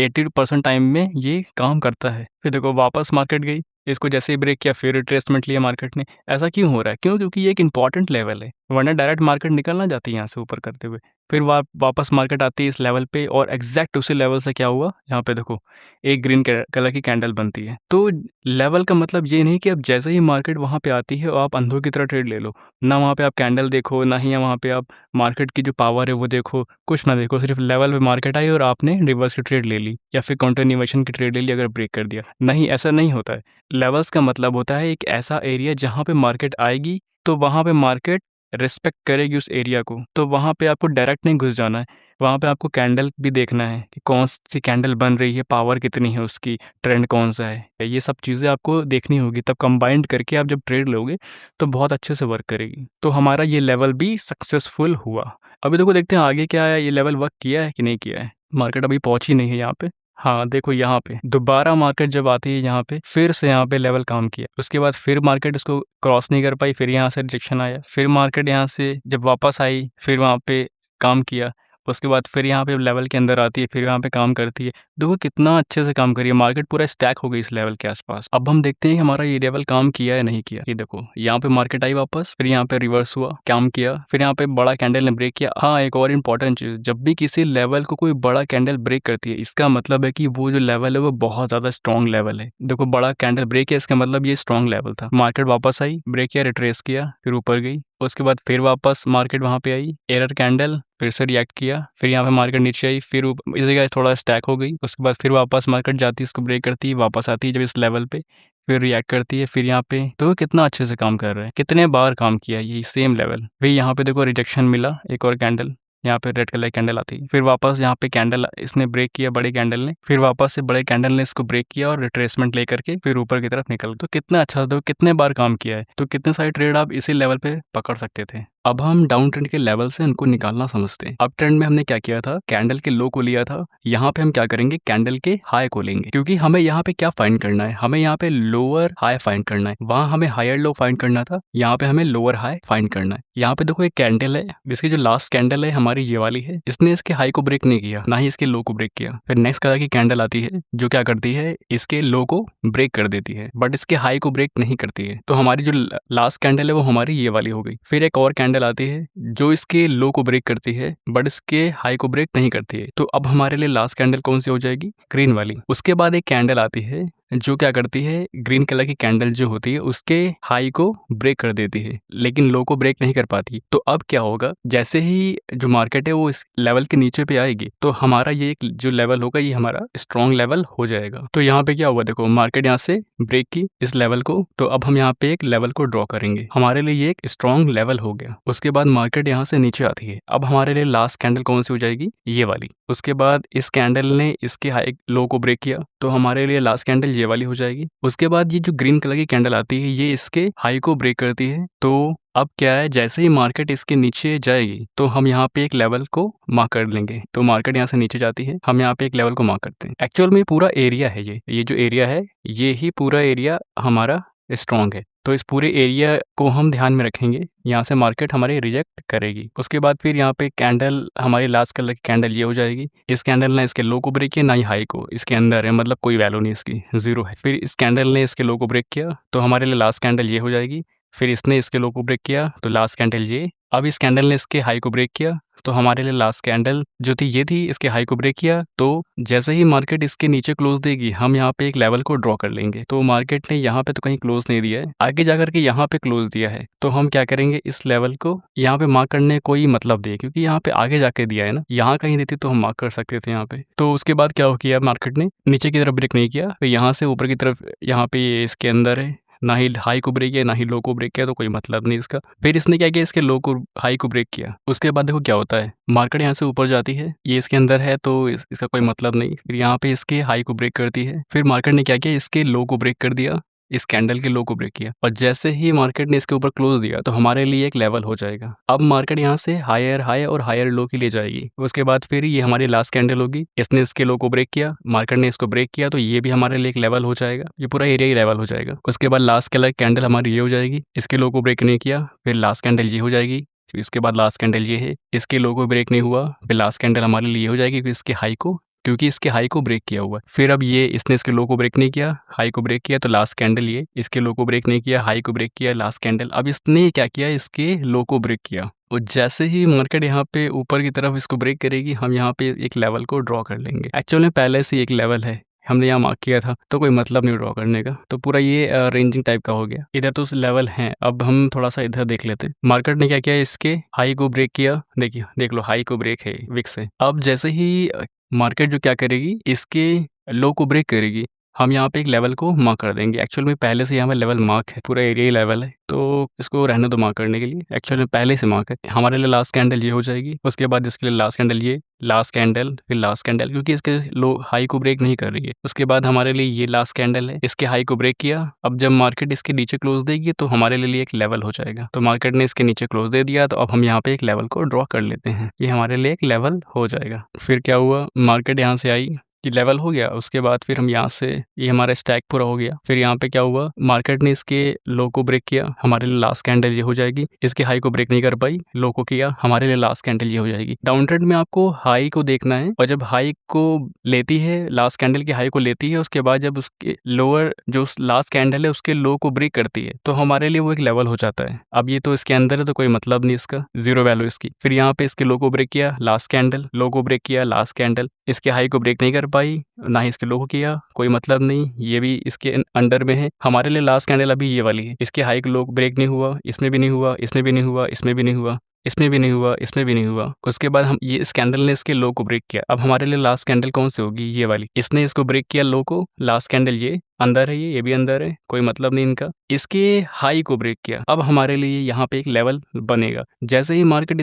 80% टाइम में ये काम करता है। फिर देखो वापस मार्केट गई, इसको जैसे ही ब्रेक किया फिर रिट्रेसमेंट लिया मार्केट ने। ऐसा क्यों हो रहा है, क्यों, क्योंकि ये एक इंपॉर्टेंट लेवल है, वरना डायरेक्ट मार्केट निकल ना जाती है यहाँ से ऊपर करते हुए। फिर वापस मार्केट आती है इस लेवल पे और एग्जैक्ट उसी लेवल से क्या हुआ, यहाँ पे देखो एक ग्रीन कलर की कैंडल बनती है। तो लेवल का मतलब ये नहीं कि अब जैसे ही मार्केट वहाँ पे आती है और आप अंधों की तरह ट्रेड ले लो, ना वहाँ पे आप कैंडल देखो, ना ही वहाँ पे आप मार्केट की जो पावर है वो देखो, कुछ ना देखो, सिर्फ लेवल पे मार्केट आई और आपने रिवर्स की ट्रेड ले ली या फिर कंटिन्यूएशन की ट्रेड ले ली अगर ब्रेक कर दिया। नहीं, ऐसा नहीं होता है। लेवल्स का मतलब होता है एक ऐसा एरिया जहाँ पे मार्केट आएगी तो वहाँ पे मार्केट रिस्पेक्ट करेगी उस एरिया को, तो वहाँ पे आपको डायरेक्ट नहीं घुस जाना है। वहाँ पे आपको कैंडल भी देखना है कि कौन-सी कैंडल बन रही है, पावर कितनी है उसकी, ट्रेंड कौन-सा है। ये सब चीज़ें आपको देखनी होगी, तब कंबाइंड करके आप जब ट्रेड लोगे तो बहुत अच्छे से वर्क करेगी। तो हमारा ये लेवल भी सक्सेसफुल हुआ। अभी देखो देखते हैं आगे क्या है, ये लेवल वर्क किया है कि नहीं किया है। मार्केट अभी पहुँची नहीं है यहाँ पे। हाँ, देखो यहाँ पे दोबारा मार्केट जब आती है यहाँ पे, फिर से यहाँ पे लेवल काम किया। उसके बाद फिर मार्केट इसको क्रॉस नहीं कर पाई, फिर यहाँ से रिजेक्शन आया। फिर मार्केट यहाँ से जब वापस आई, फिर वहाँ पे काम किया। उसके बाद फिर यहाँ पे लेवल के अंदर आती है, फिर यहाँ पे काम करती है। देखो कितना अच्छे से काम कर रही है, मार्केट पूरा स्टैक हो गई इस लेवल के आसपास। अब हम देखते हैं कि हमारा ये लेवल काम किया या नहीं किया। ये देखो यहाँ पे मार्केट आई वापस, फिर यहाँ पे रिवर्स हुआ, काम किया, फिर यहाँ पे बड़ा कैंडल ने ब्रेक किया। हाँ, एक और इंपॉर्टेंट चीज, जब भी किसी लेवल को कोई बड़ा कैंडल ब्रेक करती है, इसका मतलब है कि वो जो लेवल है वो बहुत ज्यादा स्ट्रॉन्ग लेवल है। देखो बड़ा कैंडल ब्रेक किया, इसका मतलब ये स्ट्रॉन्ग लेवल था। मार्केट वापस आई, ब्रेक किया, रिट्रेस किया, फिर ऊपर गई। उसके बाद फिर वापस मार्केट वहाँ पे आई, एरर कैंडल, फिर से रिएक्ट किया, फिर यहाँ पे मार्केट नीचे आई, फिर इस जगह थोड़ा स्टैक हो गई। उसके बाद फिर वापस मार्केट जाती है, इसको ब्रेक करती है, वापस आती है जब इस लेवल पे, फिर रिएक्ट करती है, फिर यहाँ पे। तो कितना अच्छे से काम कर रहा है, कितने बार काम किया ये सेम लेवल। फिर यहाँ पे देखो रिजेक्शन मिला, एक और कैंडल, यहाँ पे रेड कलर कैंडल आती है। फिर वापस यहाँ पे कैंडल इसने ब्रेक किया, बड़े कैंडल ने, फिर वापस से बड़े कैंडल ने इसको ब्रेक किया और रिट्रेसमेंट लेकर के फिर ऊपर की तरफ निकल। तो कितना अच्छा, तो कितने बार काम किया है, तो कितने सारे ट्रेड आप इसी लेवल पे पकड़ सकते थे। अब हम डाउन ट्रेंड के लेवल से इनको निकालना समझते हैं। अप ट्रेंड में हमने क्या किया था, कैंडल के लो को लिया था। यहाँ पे हम क्या करेंगे, कैंडल के हाई को लेंगे, क्योंकि हमें यहाँ पे क्या फाइंड करना है, हमें यहाँ पे लोअर हाई फाइंड करना है। वहां हमें हायर लो फाइंड करना था, यहाँ पे हमें लोअर हाई फाइंड करना है। यहाँ पे देखो एक कैंडल है, जिसकी जो लास्ट कैंडल है हमारी ये वाली है, इसने इसके हाई को ब्रेक नहीं किया, ना ही इसके लो को ब्रेक किया। फिर नेक्स्ट कलर की कैंडल आती है जो क्या करती है, इसके लो को ब्रेक कर देती है, बट इसके हाई को ब्रेक नहीं करती है। तो हमारी जो लास्ट कैंडल है वो हमारी ये वाली हो गई। फिर एक और कैंडल आती है जो इसके लो को ब्रेक करती है, बट इसके हाई को ब्रेक नहीं करती है। तो अब हमारे लिए लास्ट कैंडल कौन सी हो जाएगी, ग्रीन वाली। उसके बाद एक कैंडल आती है जो क्या करती है, ग्रीन कलर की कैंडल जो होती है उसके हाई को ब्रेक कर देती है, लेकिन लो को ब्रेक नहीं कर पाती। तो अब क्या होगा, जैसे ही जो मार्केट है वो इस लेवल के नीचे पे आएगी, तो हमारा ये एक जो लेवल होगा ये हमारा स्ट्रॉन्ग लेवल हो जाएगा। तो यहाँ पे क्या हुआ, देखो मार्केट यहाँ से ब्रेक की इस लेवल को, तो अब हम यहाँ पे एक लेवल को ड्रॉ करेंगे, हमारे लिए ये एक स्ट्रॉन्ग लेवल हो गया। उसके बाद मार्केट यहाँ से नीचे आती है, अब हमारे लिए लास्ट कैंडल कौन सी हो जाएगी, ये वाली। उसके बाद इस कैंडल ने इसके हाई लो को ब्रेक किया, तो हमारे लिए लास्ट कैंडल ये वाली हो जाएगी। उसके बाद ये जो ग्रीन कलर की कैंडल आती है ये इसके हाई को ब्रेक करती है। तो अब क्या है, जैसे ही मार्केट इसके नीचे जाएगी तो हम यहाँ पे एक लेवल को मार्क कर लेंगे। तो मार्केट यहाँ से नीचे जाती है, हम यहाँ पे एक लेवल को मार्क करते हैं। एक्चुअल में पूरा एरिया है, ये जो एरिया है ये ही पूरा एरिया हमारा स्ट्रॉन्ग है। तो इस पूरे एरिया को हम ध्यान में रखेंगे, यहाँ से मार्केट हमारे रिजेक्ट करेगी। उसके बाद फिर यहाँ पे कैंडल, हमारी लास्ट कलर की कैंडल ये हो जाएगी। इस कैंडल ने इसके लो को ब्रेक किया, ना ही हाई को, इसके अंदर है, मतलब कोई वैल्यू नहीं इसकी, जीरो है। फिर इस कैंडल ने इसके लो को ब्रेक किया, तो हमारे लिए लास्ट कैंडल ये हो जाएगी। फिर इसने इसके लो को ब्रेक किया, तो लास्ट कैंडल ये। अब इस कैंडल ने इसके हाई को ब्रेक किया, तो हमारे लिए लास्ट कैंडल जो थी ये थी, इसके हाई को ब्रेक किया। तो जैसे ही मार्केट इसके नीचे क्लोज देगी, हम यहाँ पे एक लेवल को ड्रॉ कर लेंगे। तो मार्केट ने यहाँ पे तो कहीं क्लोज नहीं दिया है, आगे जाकर के यहाँ पे क्लोज दिया है। तो हम क्या करेंगे, इस लेवल को यहाँ पे मार्क करने कोई मतलब नहीं, क्योंकि यहाँ पे आगे जाके दिया है ना, यहाँ कहीं देती तो हम मार्क कर सकते थे यहाँ पे। तो उसके बाद क्या हो किया, मार्केट ने नीचे की तरफ ब्रेक नहीं किया, तो यहाँ से ऊपर की तरफ, यहाँ पे ये इसके अंदर है, ना ही हाई को ब्रेक किया ना ही लो को ब्रेक किया, तो कोई मतलब नहीं इसका। फिर इसने क्या किया, इसके लो को हाई को ब्रेक किया। उसके बाद देखो क्या होता है, मार्केट यहाँ से ऊपर जाती है, ये इसके अंदर है तो इसका कोई मतलब नहीं। फिर यहाँ पे इसके हाई को ब्रेक करती है, फिर मार्केट ने क्या किया, इसके लो को ब्रेक कर दिया, इस कैंडल के लो को ब्रेक किया, और जैसे ही मार्केट ने इसके ऊपर क्लोज दिया तो हमारे लिए एक लेवल हो जाएगा। अब मार्केट यहाँ से हायर हाई और हायर लो के लिए जाएगी। उसके बाद फिर ये हमारी लास्ट कैंडल होगी, इसने इसके लो को ब्रेक किया, मार्केट ने इसको ब्रेक किया, तो ये भी हमारे लिए एक लेवल हो जाएगा, ये पूरा एरिया ही लेवल हो जाएगा। उसके बाद लास्ट कलर कैंडल हमारी ये हो जाएगी, इसके लो को ब्रेक नहीं किया, फिर लास्ट कैंडल ये हो जाएगी। फिर इसके बाद लास्ट कैंडल ये है, इसके लो को ब्रेक नहीं हुआ, फिर लास्ट कैंडल हमारे लिए हो जाएगी, फिर इसके हाई को, क्योंकि इसके हाई को ब्रेक किया हुआ है। फिर अब ये इसने इसके लो को ब्रेक नहीं किया, हाई को ब्रेक किया, तो लास्ट कैंडल ये, इसके लो को ब्रेक नहीं किया, हाई को ब्रेक किया, लास्ट कैंडल। अब इसने क्या किया, इसके लो को ब्रेक किया, और जैसे ही मार्केट यहाँ पे ऊपर की तरफ इसको ब्रेक करेगी, हम यहाँ पे एक लेवल को ड्रॉ कर लेंगे। एक्चुअल में पहले से ही एक लेवल है, हमने यहाँ मार्क किया था, तो कोई मतलब नहीं ड्रॉ करने का। तो पूरा ये रेंजिंग टाइप का हो गया। इधर तो लेवल हैं, अब हम थोड़ा-सा इधर देख लेते हैं। मार्केट ने क्या किया, इसके हाई को ब्रेक किया। देखिए, देख लो हाई को ब्रेक है विक्स से। अब जैसे ही मार्केट जो क्या करेगी, इसके लो को ब्रेक करेगी, हम यहाँ पे एक लेवल को मार्क कर देंगे। एक्चुअल में पहले से यहाँ पे लेवल मार्क है, पूरा एरिया ही लेवल है, तो इसको रहने दो मार्क करने के लिए। एक्चुअल में पहले से मार्क है। हमारे लिए लास्ट कैंडल ये हो जाएगी, उसके बाद इसके लिए लास्ट कैंडल ये, लास्ट कैंडल, फिर लास्ट कैंडल, क्योंकि इसके लो हाई को ब्रेक नहीं कर रही है। उसके बाद हमारे लिए ये लास्ट कैंडल है, इसके हाई को ब्रेक किया। अब जब मार्केट इसके नीचे क्लोज देगी तो हमारे लिए एक लेवल हो जाएगा। तो मार्केट ने इसके नीचे क्लोज दे दिया, तो अब हम यहाँ पे एक लेवल को ड्रॉ कर लेते हैं। ये हमारे लिए एक लेवल हो जाएगा। फिर क्या हुआ, मार्केट यहाँ से आई, ये लेवल हो गया। उसके बाद फिर हम यहाँ से, ये हमारा स्टैक पूरा हो गया। फिर यहाँ पे क्या हुआ, मार्केट ने इसके लो को ब्रेक किया, हमारे लिए लास्ट कैंडल ये हो जाएगी। इसके हाई को ब्रेक नहीं कर पाई, लो को किया, हमारे लिए लास्ट कैंडल ये हो जाएगी। डाउन ट्रेंड में आपको हाई को देखना है, और जब हाई को लेती है, लास्ट कैंडल के हाई को लेती है, उसके बाद जब उसके लोअर जो लास्ट कैंडल है उसके लो को ब्रेक करती है, तो हमारे लिए वो एक लेवल हो जाता है। अब ये तो इसके अंदर है, तो कोई मतलब नहीं इसका, जीरो वैल्यू इसकी। फिर यहाँ पे इसके लो को ब्रेक किया, लास्ट कैंडल, लो को ब्रेक किया, लास्ट कैंडल, इसके हाई को ब्रेक नहीं कर पाई, ना ही इसके लो को किया, कोई मतलब नहीं, ये भी इसके अंडर में है। हमारे लिए लास्ट कैंडल अभी ये वाली है, इसके हाई को लो ब्रेक नहीं हुआ, इसमें भी नहीं हुआ, इसमें भी नहीं हुआ, इसमें भी नहीं हुआ, इसमें भी नहीं हुआ, इसमें भी नहीं हुआ। उसके बाद हम ये इस कैंडल ने इसके लो को ब्रेक किया। अब हमारे लिए लास्ट कैंडल कौन सी होगी, ये वाली। इसने इसको ब्रेक किया लो को, लास्ट कैंडल ये अंदर है, ये भी अंदर है, कोई मतलब नहीं इनका। इसके हाई को ब्रेक किया, अब हमारे लिए यहाँ पे एक लेवल बनेगा। जैसे ही मार्केट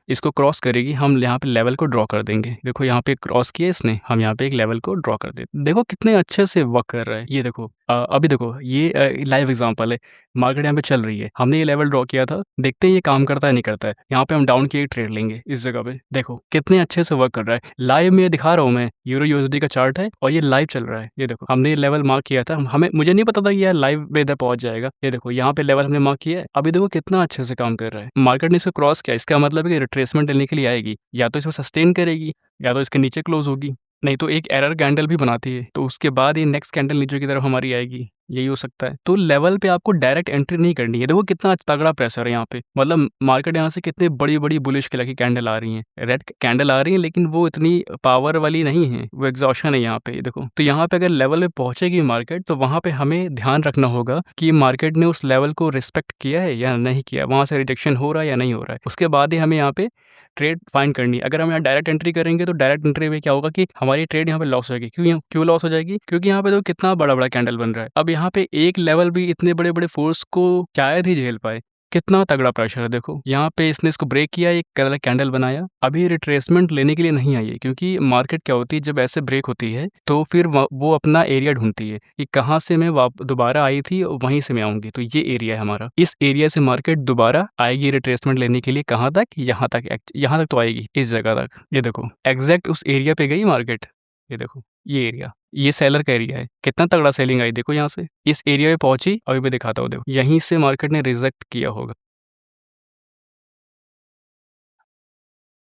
इसको क्रॉस करेगी, हम यहाँ पे लेवल को ड्रॉ कर देंगे। देखो यहाँ पे क्रॉस किया इसने, हम यहाँ पे एक लेवल को ड्रॉ कर देते। देखो कितने अच्छे से वर्क कर रहा है ये। देखो अभी देखो ये लाइव एग्जांपल है। मार्केट यहाँ पे चल रही है, हमने ये लेवल ड्रॉ किया था, देखते हैं ये काम करता है नहीं करता है। यहाँ पे हम डाउन की एक ट्रेड लेंगे इस जगह पे। देखो कितने अच्छे से वर्क कर रहा है। लाइव में दिखा रहा हूँ मैं, यूरो यूएसडी का चार्ट है और ये लाइव चल रहा है। ये देखो हमने ये लेवल मार्क किया था, मुझे नहीं पता था ये लाइव में इधर पहुंच जाएगा। ये देखो यहाँ पे लेवल हमने मार्क किया है, अभी देखो कितना अच्छे से काम कर रहा है। मार्केट ने इसको क्रॉस किया, इसका मतलब है कि रिट्रेसमेंट लेने के लिए आएगी, या तो इसको सस्टेन करेगी, या तो इसके नीचे क्लोज होगी, नहीं तो एक एरर कैंडल भी बनाती है, तो उसके बाद ये नेक्स्ट कैंडल नीचे की तरफ हमारी आएगी, यही हो सकता है। तो लेवल पे आपको डायरेक्ट एंट्री नहीं करनी है। देखो कितना तगड़ा प्रेशर है यहाँ पे, मतलब मार्केट यहाँ से कितनी बड़ी बड़ी बुलिश कलर की कैंडल आ रही है, रेड कैंडल आ रही है, लेकिन वो इतनी पावर वाली नहीं है, वो एग्जॉशन है यहाँ पे। देखो तो यहाँ पे अगर लेवल पे पहुंचेगी मार्केट, तो वहां पे हमें ध्यान रखना होगा कि मार्केट ने उस लेवल को रिस्पेक्ट किया है या नहीं किया, वहां से रिजेक्शन हो रहा है या नहीं हो रहा है। उसके बाद ही हमें यहाँ पे ट्रेड फाइंड करनी है। अगर हम यहाँ डायरेक्ट एंट्री करेंगे, तो डायरेक्ट एंट्री में क्या होगा कि हमारी ट्रेड यहाँ पे लॉस होगी। क्यों लॉस हो जाएगी, क्योंकि यहाँ पे तो कितना बड़ा बड़ा कैंडल बन रहा है। अब यहाँ पे एक लेवल भी इतने बड़े बड़े फोर्स को शायद ही झेल पाए, कितना तगड़ा प्रेशर है। देखो यहाँ पे इसने इसको ब्रेक किया, एक कलर कैंडल बनाया, अभी रिट्रेसमेंट लेने के लिए नहीं आई है, क्योंकि मार्केट क्या होती है जब ऐसे ब्रेक होती है, तो फिर वो अपना एरिया ढूंढती है कि कहाँ से मैं दोबारा आई थी और वहीं से मैं आऊंगी। तो ये एरिया है हमारा, इस एरिया से मार्केट दोबारा आएगी रिट्रेसमेंट लेने के लिए। कहाँ तक, यहाँ तक, यहाँ तक तो आएगी, इस जगह तक। ये देखो एग्जैक्ट उस एरिया पे गई मार्केट। ये देखो ये एरिया, ये सेलर का एरिया है, कितना तगड़ा सेलिंग आई। देखो यहाँ से इस एरिया पे पहुंची, अभी मैं दिखाता हूँ। देखो यहीं से मार्केट ने रिजेक्ट किया होगा,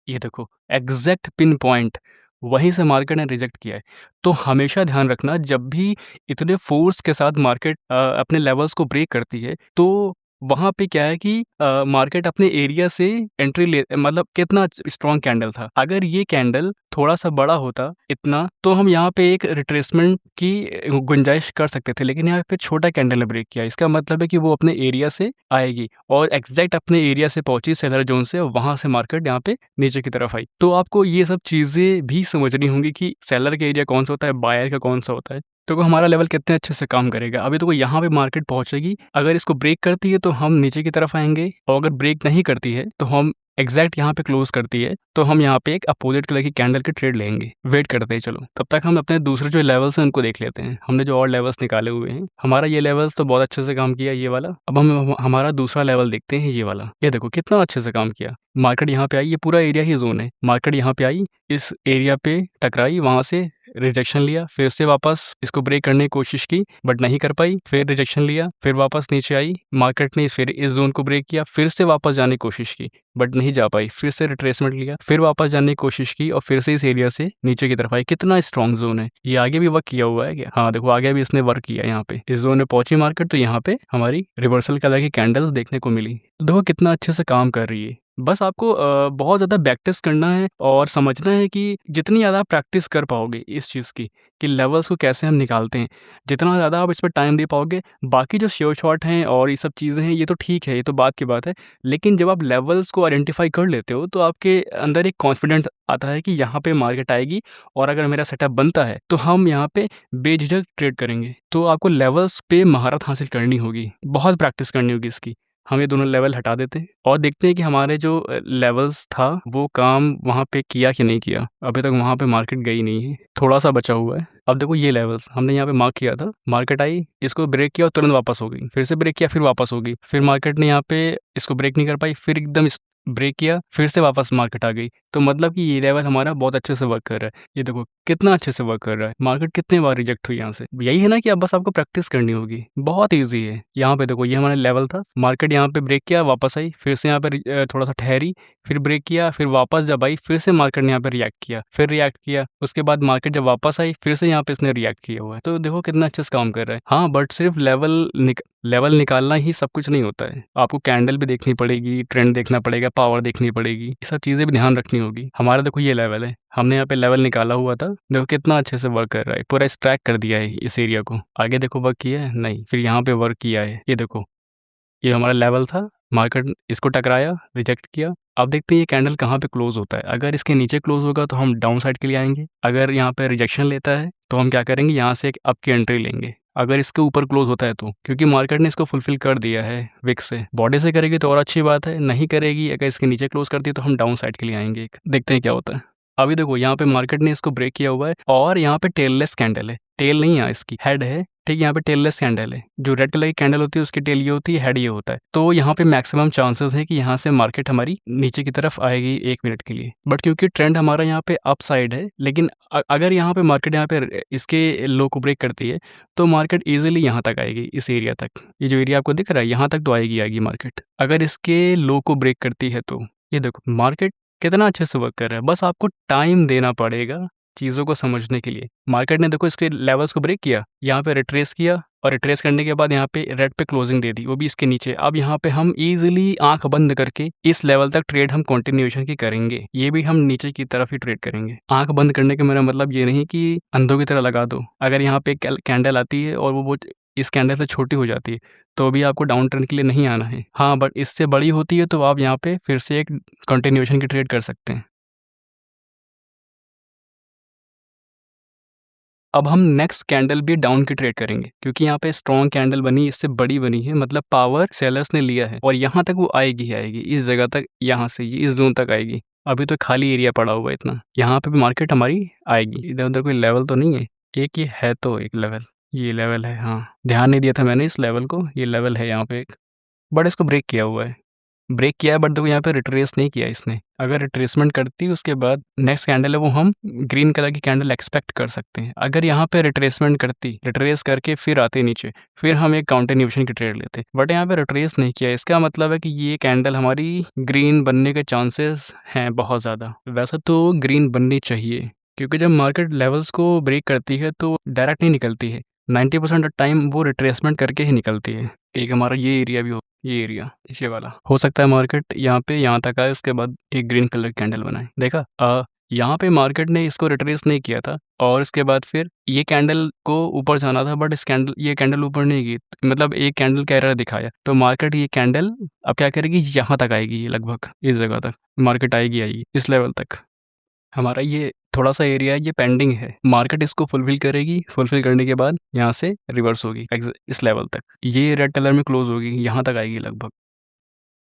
ये देखो एग्जैक्ट पिन पॉइंट, वहीं से मार्केट ने रिजेक्ट किया है। तो हमेशा ध्यान रखना, जब भी इतने फोर्स के साथ मार्केट अपने लेवल्स को ब्रेक करती है, तो वहाँ पे क्या है कि मार्केट अपने एरिया से एंट्री ले, मतलब कितना स्ट्रॉन्ग कैंडल था। अगर ये कैंडल थोड़ा सा बड़ा होता इतना, तो हम यहाँ पे एक रिट्रेसमेंट की गुंजाइश कर सकते थे, लेकिन यहाँ पे छोटा कैंडल ने ब्रेक किया। इसका मतलब है कि वो अपने एरिया से आएगी, और एग्जैक्ट अपने एरिया से पहुंची सेलर जोन से, वहां से मार्केट यहाँ पे नीचे की तरफ आई। तो आपको ये सब चीजें भी समझनी होंगी कि सेलर का एरिया कौन सा होता है, बायर का कौन सा होता है। तो हमारा लेवल कितने अच्छे से काम करेगा। अभी तो यहाँ पे मार्केट पहुंचेगी, अगर इसको ब्रेक करती है तो हम नीचे की तरफ आएंगे, और अगर ब्रेक नहीं करती है तो हम एग्जैक्ट यहाँ पे क्लोज करती है, तो हम यहाँ पे एक अपोजिट कलर की कैंडल के ट्रेड लेंगे। वेट करते हैं, चलो तब तक हम अपने दूसरे जो लेवल्स हैं उनको देख लेते हैं। हमने जो और लेवल्स निकाले हुए हैं, हमारा ये लेवल्स तो बहुत अच्छे से काम किया, ये वाला। अब हम हमारा दूसरा लेवल देखते हैं, ये वाला। ये देखो कितना अच्छे से काम किया। मार्केट यहाँ पे आई, ये पूरा एरिया ही जोन है। मार्केट यहाँ पे आई, इस एरिया पे टकराई, वहां से रिजेक्शन लिया, फिर से वापस इसको ब्रेक करने की कोशिश की बट नहीं कर पाई, फिर रिजेक्शन लिया, फिर वापस नीचे आई। मार्केट ने फिर इस जोन को ब्रेक किया, फिर से वापस जाने की कोशिश की बट नहीं जा पाई, फिर से रिट्रेसमेंट लिया, फिर वापस जाने की कोशिश की, और फिर से इस एरिया से नीचे की तरफ आई। कितना स्ट्रॉन्ग जोन है। ये आगे भी वर्क किया हुआ है क्या, हाँ देखो आगे भी इसने वर्क किया। यहाँ पे इस जोन में पहुंची मार्केट, तो यहाँ पे हमारी रिवर्सल कलर की कैंडल्स देखने को मिली। तो देखो कितना अच्छे से काम कर रही है। बस आपको बहुत ज़्यादा प्रैक्टिस करना है और समझना है कि जितनी ज़्यादा आप प्रैक्टिस कर पाओगे इस चीज़ की, कि लेवल्स को कैसे हम निकालते हैं, जितना ज़्यादा आप इस पे टाइम दे पाओगे, बाकी जो श्योर शॉट हैं और ये सब चीज़ें हैं, ये तो ठीक है, ये तो बात की बात है। लेकिन जब आप लेवल्स को आइडेंटिफ़ाई कर लेते हो, तो आपके अंदर एक कॉन्फिडेंस आता है कि यहाँ पे मार्केट आएगी और अगर मेरा सेटअप बनता है, तो हम यहाँ पे बेझिझक ट्रेड करेंगे। तो आपको लेवल्स पे महारत हासिल करनी होगी, बहुत प्रैक्टिस करनी होगी इसकी। हम ये दोनों लेवल हटा देते हैं और देखते हैं कि हमारे जो लेवल्स था वो काम वहाँ पे किया कि नहीं किया। अभी तक वहाँ पे मार्केट गई नहीं है, थोड़ा-सा बचा हुआ है। अब देखो ये लेवल्स हमने यहाँ पे मार्क किया था, मार्केट आई, इसको ब्रेक किया और तुरंत वापस हो गई। फिर से ब्रेक किया, फिर वापस हो गई। फिर मार्केट ने यहाँ पे इसको ब्रेक नहीं कर पाई, फिर एकदम इस ब्रेक किया, फिर से वापस मार्केट आ गई। तो मतलब कि ये लेवल हमारा बहुत अच्छे से वर्क कर रहा है। ये देखो कितना अच्छे से वर्क कर रहा है। मार्केट कितने बार रिजेक्ट हुई यहाँ से। यही है ना कि अब बस आपको प्रैक्टिस करनी होगी, बहुत ईज़ी है। यहाँ पे देखो ये हमारा लेवल था, मार्केट यहाँ पे ब्रेक किया, वापस आई, फिर से यहाँ पे थोड़ा-सा ठहरी, फिर ब्रेक किया, फिर वापस जब आई, फिर से मार्केट ने यहाँ पे रिएक्ट किया, फिर रिएक्ट किया, उसके बाद मार्केट जब वापस आई, फिर से यहाँ पे इसने रिएक्ट किया हुआ है। तो देखो कितना अच्छे से काम कर रहा है। हाँ, बट सिर्फ लेवल निकालना ही सब कुछ नहीं होता है। आपको कैंडल भी देखनी पड़ेगी, ट्रेंड देखना पड़ेगा, पावर देखनी पड़ेगी, ये सब चीज़ें भी ध्यान रखनी होगी। हमारा देखो ये लेवल है, हमने यहाँ पे लेवल निकाला हुआ था, देखो कितना अच्छे से वर्क कर रहा है, पूरा स्ट्रैक कर दिया है इस एरिया को। आगे देखो वर्क किया है? नहीं, फिर यहाँ पे वर्क किया है, ये देखो। ये हमारा लेवल था, मार्केट इसको टकराया, रिजेक्ट किया। अब देखते हैं ये कैंडल कहाँ पे क्लोज़ होता है। अगर इसके नीचे क्लोज़ होगा तो हम डाउन साइड के लिए आएँगे। अगर यहाँ पे रिजेक्शन लेता है तो हम क्या करेंगे, यहाँ से एक अप की एंट्री लेंगे। अगर इसके ऊपर क्लोज़ होता है तो, क्योंकि मार्केट ने इसको फुलफ़िल कर दिया है विक से। बॉडी से करेगी तो और अच्छी बात है, नहीं करेगी, अगर इसके नीचे क्लोज़ करती है तो हम डाउन साइड के लिए आएँगे एक। देखते हैं क्या होता है। अभी देखो यहाँ पे मार्केट ने इसको ब्रेक किया हुआ है और यहाँ पे टेललेस कैंडल है। टेल नहीं है इसकी, हेड है। ठीक है, यहाँ पे टेललेस कैंडल है। जो रेड कलर की कैंडल होती है उसकी टेल ये होती है, हेड ये होता है। तो यहाँ पे मैक्सिमम चांसेस है कि यहाँ से मार्केट हमारी नीचे की तरफ आएगी 1 मिनट के लिए। बट क्योंकि ट्रेंड हमारा यहाँ पे अप साइड है, लेकिन अगर यहाँ पे मार्केट यहाँ पे इसके लो को ब्रेक करती है, तो मार्केट ईज़िली यहाँ तक आएगी, इस एरिया तक। ये जो एरिया आपको दिख रहा है, यहाँ तक तो आएगी मार्केट। अगर इसके लो को ब्रेक करती है तो, ये देखो मार्केट कितना अच्छे से वर्क कर रहा है। बस आपको टाइम देना पड़ेगा चीज़ों को समझने के लिए। मार्केट ने देखो इसके लेवल्स को ब्रेक किया, यहाँ पे रिट्रेस किया और रिट्रेस करने के बाद यहाँ पे रेड पे क्लोजिंग दे दी, वो भी इसके नीचे। अब यहाँ पे हम ईज़िली आँख बंद करके इस लेवल तक ट्रेड हम कंटिन्यूएशन की करेंगे। ये भी हम नीचे की तरफ ही ट्रेड करेंगे। आँख बंद करने का मेरा मतलब ये नहीं कि अंधों की तरह लगा दो। अगर यहाँ पे कैंडल आती है और वो इस कैंडल से छोटी हो जाती है, तो भी आपको डाउन ट्रेंड के लिए नहीं आना है। हाँ, बट इससे बड़ी होती है तो आप यहाँ पे फिर से एक कंटिन्यूएशन की ट्रेड कर सकते हैं। अब हम नेक्स्ट कैंडल भी डाउन की ट्रेड करेंगे, क्योंकि यहाँ पे स्ट्रॉन्ग कैंडल बनी, इससे बड़ी बनी है, मतलब पावर सेलर्स ने लिया है और यहाँ तक वो आएगी ही आएगी, इस जगह तक, यहाँ से ये इस ज़ोन तक आएगी। अभी तो खाली एरिया पड़ा हुआ है इतना, यहाँ पे भी मार्केट हमारी आएगी। इधर-उधर कोई लेवल तो नहीं है? एक ये है तो एक लेवल, ये लेवल है, हाँ, ध्यान नहीं दिया था मैंने इस लेवल को, ये लेवल है यहाँ पे एक, बट इसको ब्रेक किया हुआ है। ब्रेक किया है बट देखो यहाँ पे रिट्रेस नहीं किया इसने। अगर रिट्रेसमेंट करती उसके बाद नेक्स्ट कैंडल है वो हम ग्रीन कलर की कैंडल एक्सपेक्ट कर सकते हैं। अगर यहाँ पे रिट्रेसमेंट करती, रिट्रेस करके फिर आते नीचे, फिर हम एक काउंटिन्यूएशन की ट्रेड लेते। बट यहाँ पे रिट्रेस नहीं किया, इसका मतलब है कि ये कैंडल हमारी ग्रीन बनने के चांसेस हैं बहुत ज़्यादा। वैसे तो ग्रीन बननी चाहिए, क्योंकि जब मार्केट लेवल्स को ब्रेक करती है तो डायरेक्ट नहीं निकलती है। 90% टाइम वो रिट्रेसमेंट करके ही निकलती है। एक हमारा ये एरिया भी हो, ये एरिया, ये वाला हो सकता है मार्केट यहाँ पे यहाँ तक आए, उसके बाद एक ग्रीन कलर की कैंडल बनाए। देखा, यहाँ पे मार्केट ने इसको रिट्रेस नहीं किया था और इसके बाद फिर ये कैंडल को ऊपर जाना था, बट ये कैंडल ऊपर नहीं गई, मतलब एक कैंडल का एरर दिखाया। तो मार्केट ये कैंडल अब क्या करेगी, यहाँ तक आएगी, ये लगभग इस जगह तक मार्केट आएगी इस लेवल तक। हमारा ये थोड़ा-सा एरिया है, ये पेंडिंग है। मार्केट इसको फुलफ़िल करेगी, फुलफ़िल करने के बाद यहाँ से रिवर्स होगी इस लेवल तक। ये रेड कलर में क्लोज़ होगी, यहाँ तक आएगी लगभग।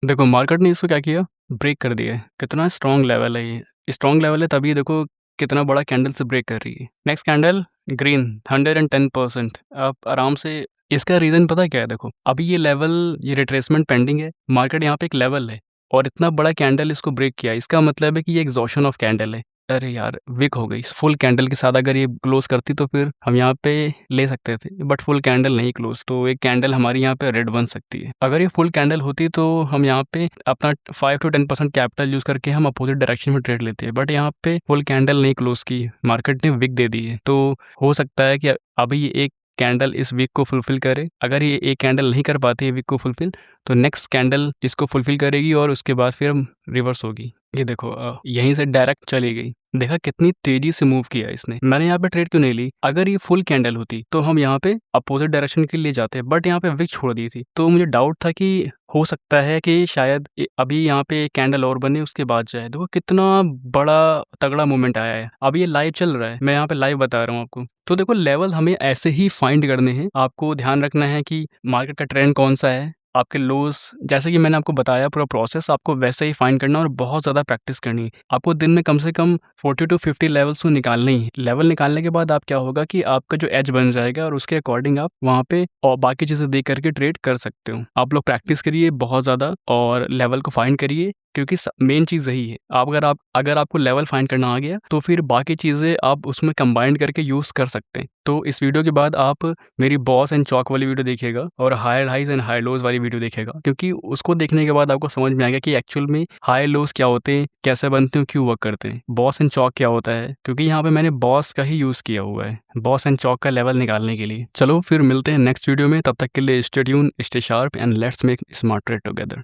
देखो मार्केट ने इसको क्या किया, ब्रेक कर दिया है। कितना स्ट्रॉन्ग लेवल है ये। स्ट्रॉन्ग लेवल है तभी देखो कितना बड़ा कैंडल से ब्रेक कर रही है। Next candle green 110%। आप आराम से, इसका रीज़न पता है क्या है देखो, अभी ये लेवल, ये रिट्रेसमेंट पेंडिंग है, मार्केट यहाँ पे एक लेवल है और इतना बड़ा कैंडल इसको ब्रेक किया, इसका मतलब है कि ये एग्ज़ॉशन ऑफ कैंडल है। अरे यार, वीक हो गई। फुल कैंडल के साथ अगर ये क्लोज़ करती तो फिर हम यहाँ पे ले सकते थे, बट फुल कैंडल नहीं क्लोज़, तो एक कैंडल हमारी यहाँ पे रेड बन सकती है। अगर ये फुल कैंडल होती तो हम यहाँ पे अपना 5 to 10% कैपिटल यूज़ करके हम अपोज़िट डायरेक्शन में ट्रेड लेते हैं, बट यहाँ पे फुल कैंडल नहीं क्लोज़ की, मार्केट ने विक दे दी है। तो हो सकता है कि अभी ये एक कैंडल इस वीक को फुलफिल करे। अगर ये एक कैंडल नहीं कर पाती है वीक को फुलफिल, तो नेक्स्ट कैंडल इसको फुलफिल करेगी और उसके बाद फिर रिवर्स होगी। ये देखो यहीं से डायरेक्ट चली गई। देखा कितनी तेजी से मूव किया इसने। मैंने यहाँ पे ट्रेड क्यों नहीं ली? अगर ये फुल कैंडल होती तो हम यहाँ पे अपोजिट डायरेक्शन के लिए जाते, बट यहाँ पे विक छोड़ दी थी। तो मुझे डाउट था कि हो सकता है कि शायद अभी यहाँ पे कैंडल और बने उसके बाद जाए। देखो कितना बड़ा तगड़ा मूवमेंट आया है। अभी ये लाइव चल रहा है, मैं यहाँ पे लाइव बता रहा हूँ आपको। तो देखो लेवल हमें ऐसे ही फाइंड करने हैं। आपको ध्यान रखना है कि मार्केट का ट्रेंड कौन सा है, आपके लोस, जैसे कि मैंने आपको बताया पूरा प्रोसेस आपको वैसे ही फाइंड करना और बहुत ज़्यादा प्रैक्टिस करनी है। आपको दिन में कम से कम 40 टू 50 लेवल्स तो निकालने ही। लेवल निकालने के बाद आप क्या होगा कि आपका जो एज बन जाएगा और उसके अकॉर्डिंग आप वहाँ पे और बाकी चीज़ें देख करके ट्रेड कर सकते हो। आप लोग प्रैक्टिस करिए बहुत ज़्यादा और लेवल को फाइंड करिए, क्योंकि मेन चीज़ यही है। अगर आपको लेवल फाइंड करना आ गया तो फिर बाकी चीज़ें आप उसमें कंबाइंड करके यूज़ कर सकते हैं। तो इस वीडियो के बाद आप मेरी बॉस एंड चॉक वाली वीडियो देखिएगा और हायर हाइज एंड हाई लोज वाली वीडियो देखिएगा, क्योंकि उसको देखने के बाद आपको समझ में आएगा कि एक्चुअल में हाई लोज क्या होते हैं, कैसे बनते हैं, क्यों वर्क करते हैं। बॉस एंड चॉक क्या होता है, क्योंकि यहाँ पे मैंने बॉस का ही यूज़ किया हुआ है, बॉस एंड चॉक का लेवल निकालने के लिए। चलो फिर मिलते हैं नेक्स्ट वीडियो में, तब तक के लिए stay tune, stay sharp and let's make smart trade together.